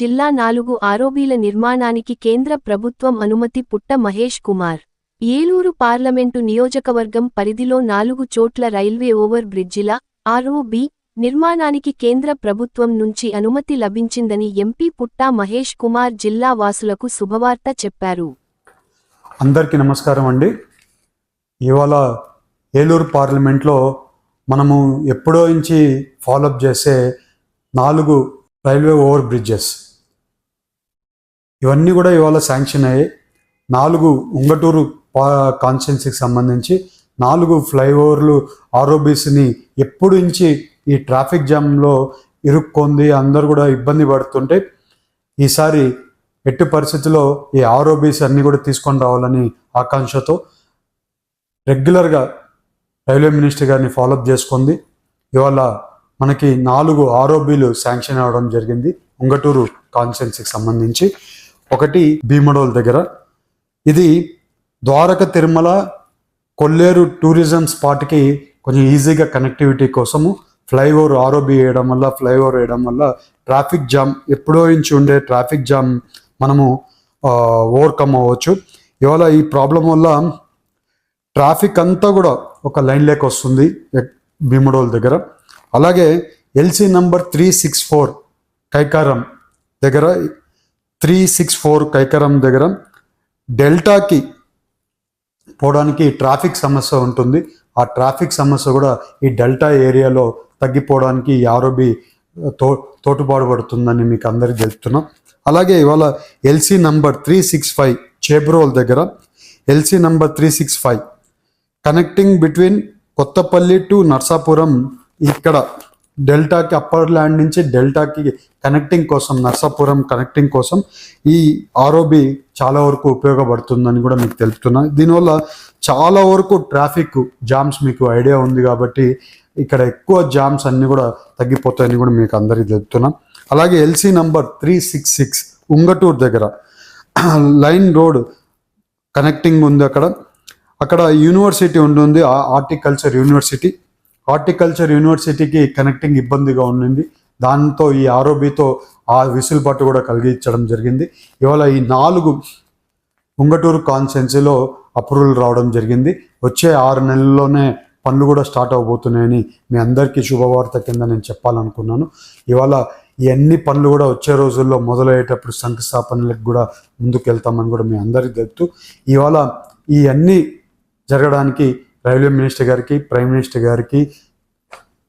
జిల్లా 4 ఆర్ఓబీల నిర్మాణానికి కేంద్ర ప్రభుత్వం అనుమతి. పుట్ట మహేష్ కుమార్. ఏలూరు పార్లమెంటు నియోజకవర్గం పరిధిలో 4 చోట్ల రైల్వే ఓవర్ బ్రిడ్జిల ఆర్ఓబీ నిర్మాణానికి కేంద్ర ప్రభుత్వం నుంచి అనుమతి లభించిందని ఎంపీ పుట్ట మహేష్ కుమార్ జిల్లా వాసులకు శుభవార్త చెప్పారు. అందరికీ నమస్కారం అండి. ఇవాళ ఏలూరు పార్లమెంట్లో మనము ఎప్పుడో నుంచి ఫాలోఅప్ చేసే 4 రైల్వే ఓవర్ బ్రిడ్జెస్ ఇవన్నీ కూడా ఇవాళ శాంక్షన్ అయ్యాయి. 4 ఉంగటూరు కాన్స్టిట్యున్సీకి సంబంధించి 4 ఫ్లైఓవర్లు ఆర్ఓబీస్ని ఎప్పుడు నుంచి ఈ ట్రాఫిక్ జామ్లో ఇరుక్కుంది, అందరూ కూడా ఇబ్బంది పడుతుంటే ఈసారి ఎట్టి పరిస్థితుల్లో ఈ ఆర్ఓబీస్ అన్నీ కూడా తీసుకొని రావాలని ఆకాంక్షతో రెగ్యులర్గా రైల్వే మినిస్టర్ గారిని ఫాలోఅప్ చేసుకుంది. ఇవాళ మనకి 4 ఆర్ఓబీలు శాంక్షన్ అవ్వడం జరిగింది ఉంగటూరు కాన్స్టిట్యున్సీకి సంబంధించి. ఒకటి భీమడోల్ దగ్గర, ఇది ద్వారక తిరుమల కొల్లేరు టూరిజం స్పాట్కి కొంచెం ఈజీగా కనెక్టివిటీ కోసము ఫ్లైఓవర్ ఆర్ఓబీ ఫ్లైఓవర్ వేయడం వల్ల ట్రాఫిక్ జామ్ ఎప్పుడో నుంచి ఉండే ట్రాఫిక్ జామ్ మనము ఓవర్కమ్ అవ్వచ్చు. ఇవాళ ఈ ప్రాబ్లం వల్ల ట్రాఫిక్ అంతా కూడా ఒక లైన్ లేక వస్తుంది భీమడోల్ దగ్గర. అలాగే ఎల్సీ నంబర్ 364 కైకారం దగ్గర 364 కైకారం దగ్గర డెల్టాకి పోవడానికి ట్రాఫిక్ సమస్య ఉంటుంది. ఆ ట్రాఫిక్ సమస్య కూడా ఈ డెల్టా ఏరియాలో తగ్గిపోవడానికి ఈ ఆర్ఓబీ తోటుపాటు పడుతుందని మీకు అందరికీ తెలుపుతున్నాం. అలాగే ఇవాళ ఎల్సీ నంబర్ 365 చేబ్రోల్ దగ్గర LC number 365 connecting between Kothapalli to Narsapuram, ఇక్కడ డెల్టాకి అప్పర్ ల్యాండ్ నుంచి డెల్టాకి కనెక్టింగ్ కోసం, నర్సాపురం కనెక్టింగ్ కోసం ఈ ఆర్ఓబీ చాలా వరకు ఉపయోగపడుతుందని కూడా మీకు తెలుపుతున్నా. దీనివల్ల చాలా వరకు ట్రాఫిక్ జామ్స్ మీకు ఐడియా ఉంది కాబట్టి ఇక్కడ ఎక్కువ జామ్స్ అన్నీ కూడా తగ్గిపోతాయని కూడా మీకు అందరికీ తెలుపుతున్నా. అలాగే ఎల్సీ నంబర్ 366 ఉంగటూరు దగ్గర లైన్ రోడ్ కనెక్టింగ్ ఉంది. అక్కడ యూనివర్సిటీ ఉంటుంది, హార్టికల్చర్ యూనివర్సిటీకి కనెక్టింగ్ ఇబ్బందిగా ఉండింది. దాంతో ఈ ఆర్ఓబీతో ఆ విసులుబాటు కూడా కలిగించడం జరిగింది. ఇవాళ ఈ 4 ఉంగటూరు కాన్స్టిట్యున్సీలో అప్రూవల్ రావడం జరిగింది. వచ్చే 6 నెలల్లోనే పనులు కూడా స్టార్ట్ అవబోతున్నాయని మీ అందరికీ శుభవార్త కింద నేను చెప్పాలనుకున్నాను. ఇవాళ ఈ అన్ని పనులు కూడా వచ్చే రోజుల్లో మొదలయ్యేటప్పుడు శంకుస్థాపనలకు కూడా ముందుకు వెళ్తామని కూడా మీ అందరికీ తెలుపుతూ, ఇవాళ ఈ అన్ని జరగడానికి రైల్వే మినిస్టర్ గారికి, ప్రైమ్ మినిస్టర్ గారికి,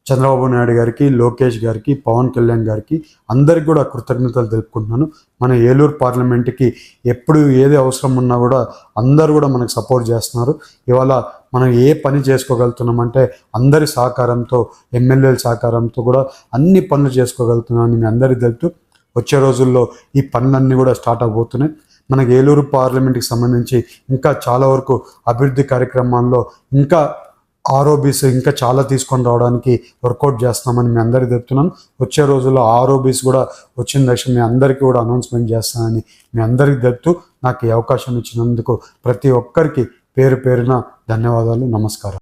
చంద్రబాబు నాయుడు గారికి, లోకేష్ గారికి, పవన్ కళ్యాణ్ గారికి అందరికి కూడా కృతజ్ఞతలు తెలుపుకుంటున్నాను. మన ఏలూరు పార్లమెంట్కి ఎప్పుడు ఏది అవసరం ఉన్నా కూడా అందరూ కూడా మనకు సపోర్ట్ చేస్తున్నారు. ఇవాళ మనం ఏ పని చేసుకోగలుగుతున్నామంటే అందరి సహకారంతో, ఎమ్మెల్యేల సహకారంతో కూడా అన్ని పనులు చేసుకోగలుగుతున్నామని మీ అందరికీ తెలుపుతూ, వచ్చే రోజుల్లో ఈ పనులన్నీ కూడా స్టార్ట్ అవబోతున్నాయి. మనకి ఏలూరు పార్లమెంట్కి సంబంధించి ఇంకా చాలా వరకు అభివృద్ధి కార్యక్రమాల్లో ఇంకా ఆర్ఓబీస్ ఇంకా చాలా తీసుకొని రావడానికి వర్కౌట్ చేస్తున్నామని మీ అందరికీ చెప్తున్నాను. వచ్చే రోజుల్లో ఆర్ఓబీస్ కూడా వచ్చిన దశ మీ అందరికీ కూడా అనౌన్స్మెంట్ చేస్తానని మీ అందరికీ తెలుపుతూ, నాకు ఈ అవకాశం ఇచ్చినందుకు ప్రతి ఒక్కరికి పేరు పేరున ధన్యవాదాలు, నమస్కారం.